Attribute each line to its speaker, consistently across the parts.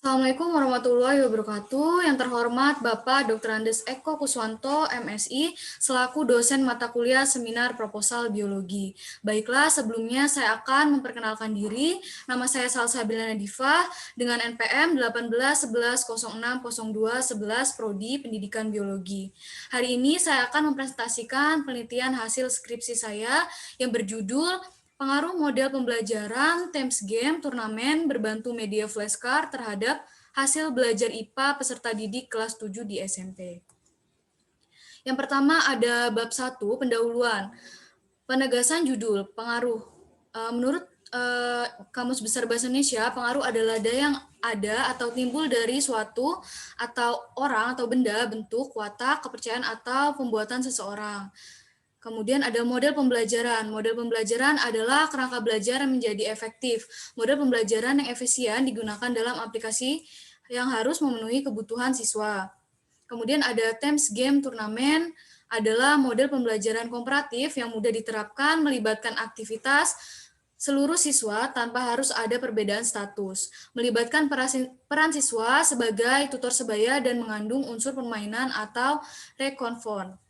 Speaker 1: Assalamualaikum warahmatullahi wabarakatuh. Yang terhormat Bapak Dr. Andes Eko Kuswanto, MSI, selaku dosen mata kuliah seminar proposal biologi. Baiklah, sebelumnya saya akan memperkenalkan diri. Nama saya Salsabila Nadifah dengan NPM 1811060211 Prodi Pendidikan Biologi. Hari ini saya akan mempresentasikan penelitian hasil skripsi saya yang berjudul Pengaruh model pembelajaran, Thames Game, turnamen berbantu media flashcard terhadap hasil belajar IPA peserta didik kelas 7 di SMP. Yang pertama ada bab 1, pendahuluan. Penegasan judul, pengaruh. Menurut Kamus Besar Bahasa Indonesia, pengaruh adalah daya yang ada atau timbul dari suatu atau orang atau benda, bentuk, watak, kepercayaan, atau pembuatan seseorang. Kemudian ada model pembelajaran. Model pembelajaran adalah kerangka belajar yang menjadi efektif. Model pembelajaran yang efisien digunakan dalam aplikasi yang harus memenuhi kebutuhan siswa. Kemudian ada Thames Game turnamen adalah model pembelajaran komparatif yang mudah diterapkan, melibatkan aktivitas seluruh siswa tanpa harus ada perbedaan status, melibatkan peran siswa sebagai tutor sebaya dan mengandung unsur permainan atau rekonfort.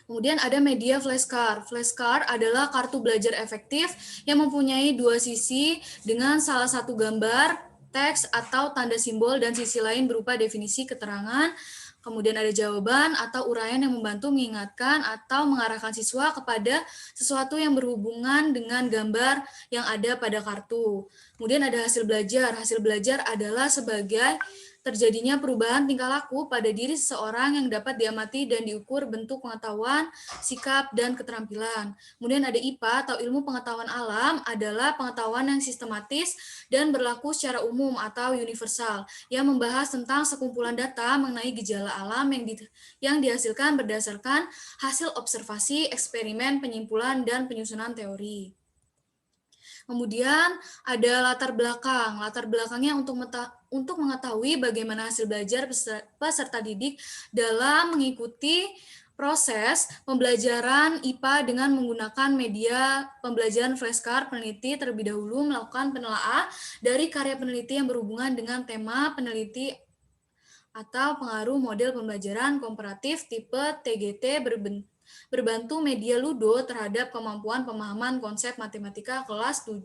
Speaker 1: Kemudian ada media flashcard. Flashcard adalah kartu belajar efektif yang mempunyai dua sisi dengan salah satu gambar, teks, atau tanda simbol, dan sisi lain berupa definisi keterangan. Kemudian ada jawaban atau uraian yang membantu mengingatkan atau mengarahkan siswa kepada sesuatu yang berhubungan dengan gambar yang ada pada kartu. Kemudian ada hasil belajar. Hasil belajar adalah sebagai terjadinya perubahan tingkah laku pada diri seseorang yang dapat diamati dan diukur bentuk pengetahuan, sikap, dan keterampilan. Kemudian ada IPA atau ilmu pengetahuan alam adalah pengetahuan yang sistematis dan berlaku secara umum atau universal yang membahas tentang sekumpulan data mengenai gejala alam yang dihasilkan berdasarkan hasil observasi, eksperimen, penyimpulan, dan penyusunan teori. Kemudian ada latar belakang. Latar belakangnya untuk mengetahui bagaimana hasil belajar peserta didik dalam mengikuti proses pembelajaran IPA dengan menggunakan media pembelajaran flashcard. Peneliti terlebih dahulu melakukan penelaahan dari karya peneliti yang berhubungan dengan tema peneliti atau pengaruh model pembelajaran komparatif tipe TGT berbantu media Ludo terhadap kemampuan pemahaman konsep matematika kelas 7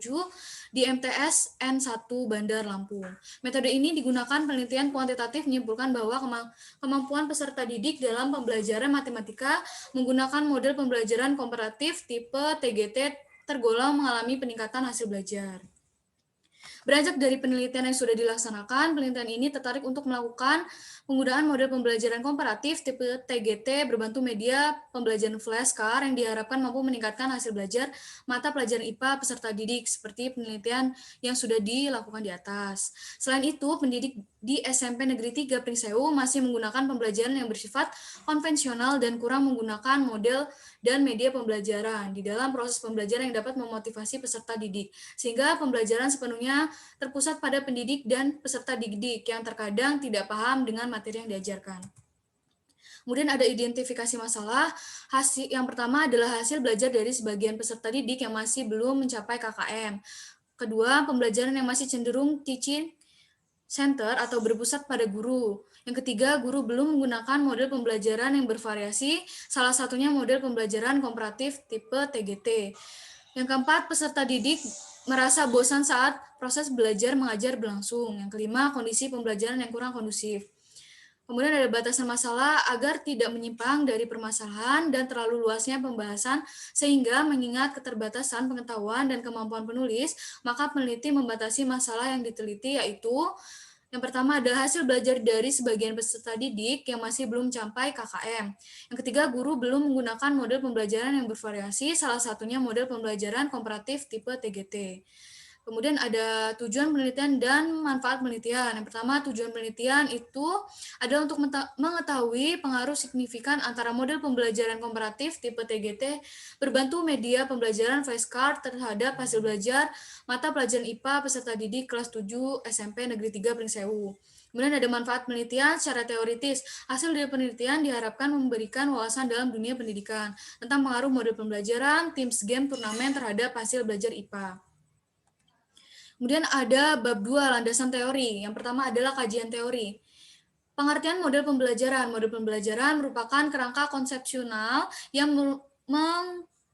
Speaker 1: di MTS N1 Bandar Lampung. Metode ini digunakan penelitian kuantitatif menyimpulkan bahwa kemampuan peserta didik dalam pembelajaran matematika menggunakan model pembelajaran komparatif tipe TGT tergolong mengalami peningkatan hasil belajar. Beranjak dari penelitian yang sudah dilaksanakan, penelitian ini tertarik untuk melakukan penggunaan model pembelajaran komparatif tipe TGT berbantu media pembelajaran flashcard yang diharapkan mampu meningkatkan hasil belajar mata pelajaran IPA peserta didik seperti penelitian yang sudah dilakukan di atas. Selain itu, pendidik di SMP Negeri 3 Pringsewu masih menggunakan pembelajaran yang bersifat konvensional dan kurang menggunakan model dan media pembelajaran di dalam proses pembelajaran yang dapat memotivasi peserta didik, sehingga pembelajaran sepenuhnya terpusat pada pendidik dan peserta didik yang terkadang tidak paham dengan materi yang diajarkan. Kemudian ada identifikasi masalah. Yang pertama adalah hasil belajar dari sebagian peserta didik yang masih belum mencapai KKM. Kedua, pembelajaran yang masih cenderung teaching center atau berpusat pada guru. Yang ketiga, guru belum menggunakan model pembelajaran yang bervariasi, salah satunya model pembelajaran komparatif tipe TGT. Yang keempat, peserta didik merasa bosan saat proses belajar mengajar berlangsung. Yang kelima, kondisi pembelajaran yang kurang kondusif. Kemudian ada batasan masalah agar tidak menyimpang dari permasalahan dan terlalu luasnya pembahasan sehingga mengingat keterbatasan pengetahuan dan kemampuan penulis, maka peneliti membatasi masalah yang diteliti yaitu yang pertama adalah hasil belajar dari sebagian peserta didik yang masih belum mencapai KKM. Yang ketiga, guru belum menggunakan model pembelajaran yang bervariasi, salah satunya model pembelajaran komparatif tipe TGT. Kemudian ada tujuan penelitian dan manfaat penelitian. Yang pertama, tujuan penelitian itu adalah untuk mengetahui pengaruh signifikan antara model pembelajaran komparatif tipe TGT berbantu media pembelajaran flashcard terhadap hasil belajar mata pelajaran IPA peserta didik kelas 7 SMP Negeri 3 Pringsewu. Kemudian ada manfaat penelitian secara teoritis. Hasil dari penelitian diharapkan memberikan wawasan dalam dunia pendidikan tentang pengaruh model pembelajaran, Thames Game turnamen terhadap hasil belajar IPA. Kemudian ada bab 2, landasan teori. Yang pertama adalah kajian teori. Pengertian model pembelajaran. Model pembelajaran merupakan kerangka konsepsional yang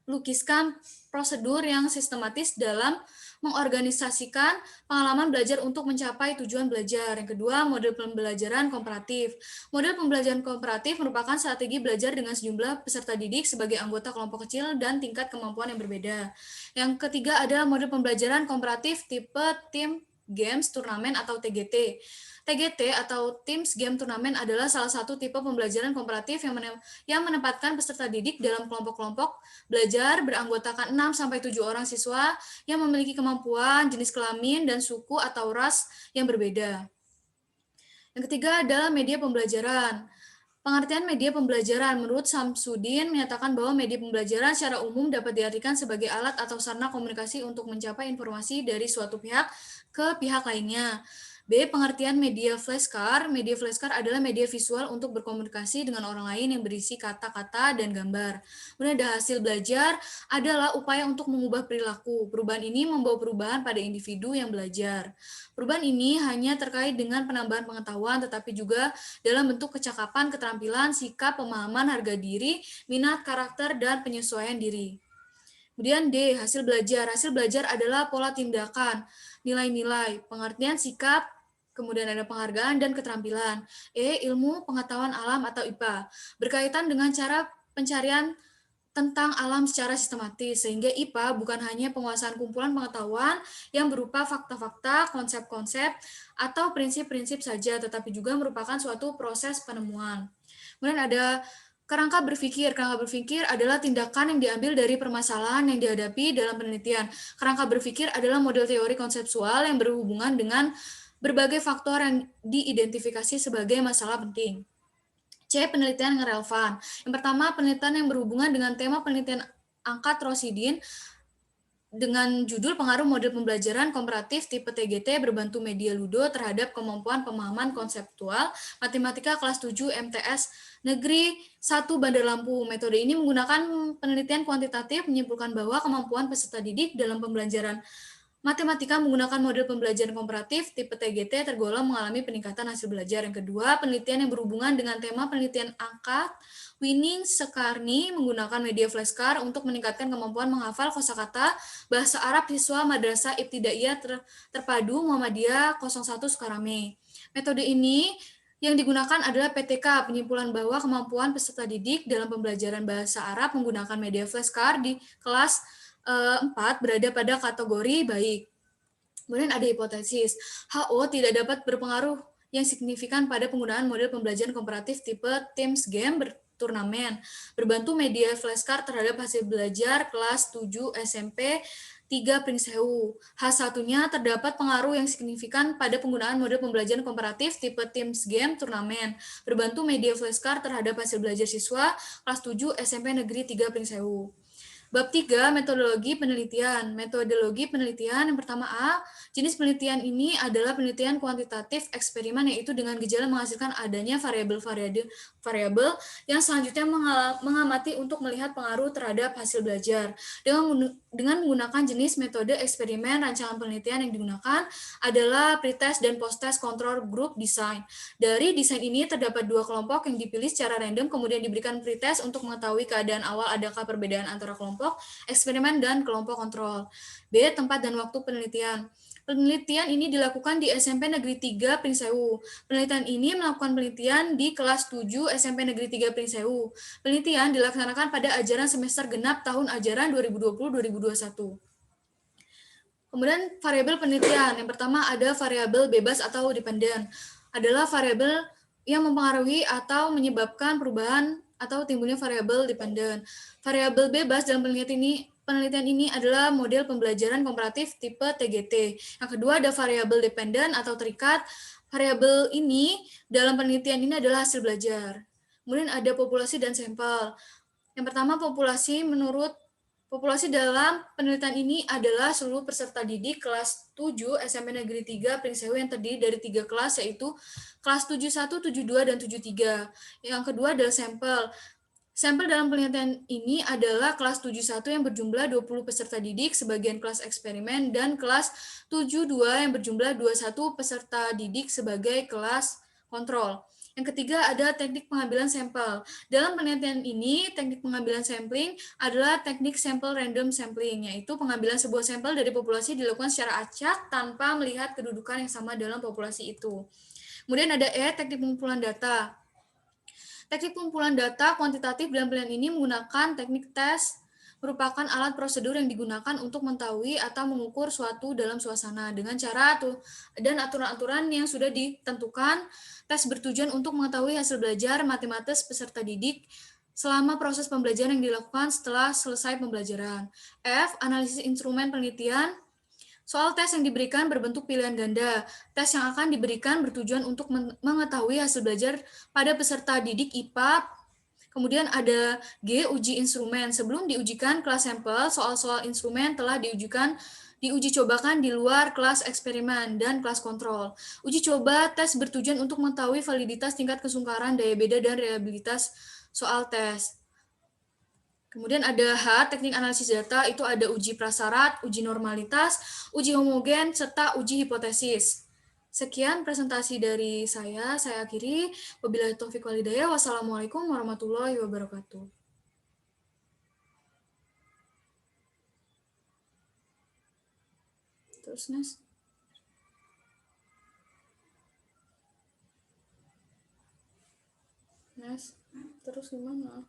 Speaker 1: melukiskan prosedur yang sistematis dalam mengorganisasikan pengalaman belajar untuk mencapai tujuan belajar. Yang kedua, model pembelajaran komparatif. Model pembelajaran komparatif merupakan strategi belajar dengan sejumlah peserta didik sebagai anggota kelompok kecil dan tingkat kemampuan yang berbeda. Yang ketiga adalah model pembelajaran komparatif tipe Team Games Turnamen atau TGT. TGT atau Teams Game Turnamen adalah salah satu tipe pembelajaran komparatif yang menempatkan peserta didik dalam kelompok-kelompok belajar beranggotakan 6-7 orang siswa yang memiliki kemampuan, jenis kelamin, dan suku atau ras yang berbeda. Yang ketiga adalah media pembelajaran. Pengertian media pembelajaran menurut Samsudin menyatakan bahwa media pembelajaran secara umum dapat diartikan sebagai alat atau sarana komunikasi untuk mencapai informasi dari suatu pihak ke pihak lainnya. B. Pengertian media flashcard. Media flashcard adalah media visual untuk berkomunikasi dengan orang lain yang berisi kata-kata dan gambar. Kemudian ada hasil belajar adalah upaya untuk mengubah perilaku. Perubahan ini membawa perubahan pada individu yang belajar. Perubahan ini hanya terkait dengan penambahan pengetahuan, tetapi juga dalam bentuk kecakapan, keterampilan, sikap, pemahaman, harga diri, minat, karakter, dan penyesuaian diri. Kemudian D, hasil belajar. Hasil belajar adalah pola tindakan, nilai-nilai, pengertian sikap, kemudian ada penghargaan dan keterampilan. E, ilmu pengetahuan alam atau IPA, berkaitan dengan cara pencarian tentang alam secara sistematis, sehingga IPA bukan hanya penguasaan kumpulan pengetahuan yang berupa fakta-fakta, konsep-konsep, atau prinsip-prinsip saja, tetapi juga merupakan suatu proses penemuan. Kemudian ada kerangka berpikir. Kerangka berpikir adalah tindakan yang diambil dari permasalahan yang dihadapi dalam penelitian. Kerangka berpikir adalah model teori konseptual yang berhubungan dengan berbagai faktor yang diidentifikasi sebagai masalah penting. C. Penelitian yang relevan. Yang pertama, penelitian yang berhubungan dengan tema penelitian angka Trosidin dengan judul pengaruh model pembelajaran komparatif tipe TGT berbantu media Ludo terhadap kemampuan pemahaman konseptual matematika kelas 7 MTS Negeri 1 Bandar Lampung. Metode ini menggunakan penelitian kuantitatif menyimpulkan bahwa kemampuan peserta didik dalam pembelajaran matematika menggunakan model pembelajaran komparatif tipe TGT tergolong mengalami peningkatan hasil belajar. Yang kedua, penelitian yang berhubungan dengan tema penelitian angka Winning Sekarni menggunakan media flashcard untuk meningkatkan kemampuan menghafal kosakata bahasa Arab siswa Madrasah Ibtidaiyah Terpadu Muhammadiyah 01 Sukarame. Metode ini yang digunakan adalah PTK, penyimpulan bahwa kemampuan peserta didik dalam pembelajaran bahasa Arab menggunakan media flashcard di kelas 4 berada pada kategori baik. Kemudian ada hipotesis, HO tidak dapat berpengaruh yang signifikan pada penggunaan model pembelajaran komparatif tipe Teams Game turnamen, berbantu media flashcard terhadap hasil belajar kelas 7 SMP 3 Pringsewu. H1-nya terdapat pengaruh yang signifikan pada penggunaan model pembelajaran komparatif tipe Teams Game turnamen, berbantu media flashcard terhadap hasil belajar siswa kelas 7 SMP Negeri 3 Pringsewu. Bab 3, metodologi penelitian. Metodologi penelitian yang pertama A, jenis penelitian ini adalah penelitian kuantitatif eksperimen yaitu dengan gejala menghasilkan adanya variabel yang selanjutnya mengamati untuk melihat pengaruh terhadap hasil belajar. Dengan menggunakan jenis metode eksperimen, rancangan penelitian yang digunakan adalah pretest dan post-test control group design. Dari desain ini terdapat dua kelompok yang dipilih secara random kemudian diberikan pretest untuk mengetahui keadaan awal adakah perbedaan antara kelompok eksperimen dan kelompok kontrol. B. Tempat dan waktu penelitian. Penelitian ini dilakukan di SMP Negeri 3 Pringsewu. Penelitian ini melakukan penelitian di kelas 7 SMP Negeri 3 Pringsewu. Penelitian dilaksanakan pada ajaran semester genap tahun ajaran 2020-2021. Kemudian variabel penelitian. Yang pertama ada variabel bebas atau dependen. Adalah variabel yang mempengaruhi atau menyebabkan perubahan atau timbulnya variabel dependen. Variabel bebas dalam penelitian ini adalah model pembelajaran komparatif tipe TGT. Yang kedua ada variabel dependen atau terikat. Variabel ini dalam penelitian ini adalah hasil belajar. Kemudian ada populasi dan sampel. Yang pertama populasi dalam penelitian ini adalah seluruh peserta didik kelas 7 SMP Negeri 3 Pringsewu yang terdiri dari 3 kelas yaitu kelas 71, 72, dan 73. Yang kedua adalah sampel. Sampel dalam penelitian ini adalah kelas 71 yang berjumlah 20 peserta didik sebagian kelas eksperimen dan kelas 72 yang berjumlah 21 peserta didik sebagai kelas kontrol. Yang ketiga ada teknik pengambilan sampel. Dalam penelitian ini, teknik pengambilan sampling adalah teknik sampel random sampling, yaitu pengambilan sebuah sampel dari populasi dilakukan secara acak tanpa melihat kedudukan yang sama dalam populasi itu. Kemudian ada teknik pengumpulan data. Teknik pengumpulan data kuantitatif dalam penelitian ini menggunakan teknik tes, merupakan alat prosedur yang digunakan untuk mengetahui atau mengukur suatu dalam suasana dengan cara dan aturan-aturan yang sudah ditentukan. Tes bertujuan untuk mengetahui hasil belajar matematis peserta didik selama proses pembelajaran yang dilakukan setelah selesai pembelajaran. F. Analisis instrumen penelitian. Soal tes yang diberikan berbentuk pilihan ganda. Tes yang akan diberikan bertujuan untuk mengetahui hasil belajar pada peserta didik IPA. Kemudian ada G, uji instrumen. Sebelum diujikan kelas sampel, soal-soal instrumen telah diuji cobakan di luar kelas eksperimen dan kelas kontrol. Uji coba tes bertujuan untuk mengetahui validitas tingkat kesungkaran, daya beda, dan reliabilitas soal tes. Kemudian ada H, teknik analisis data, itu ada uji prasyarat, uji normalitas, uji homogen, serta uji hipotesis. Sekian presentasi dari saya akhiri. Wabillahi taufiq wal hidayah. Wassalamualaikum warahmatullahi wabarakatuh. Terus, Nes. Nes, terus gimana?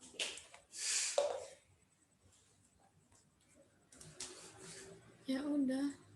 Speaker 1: Ya udah.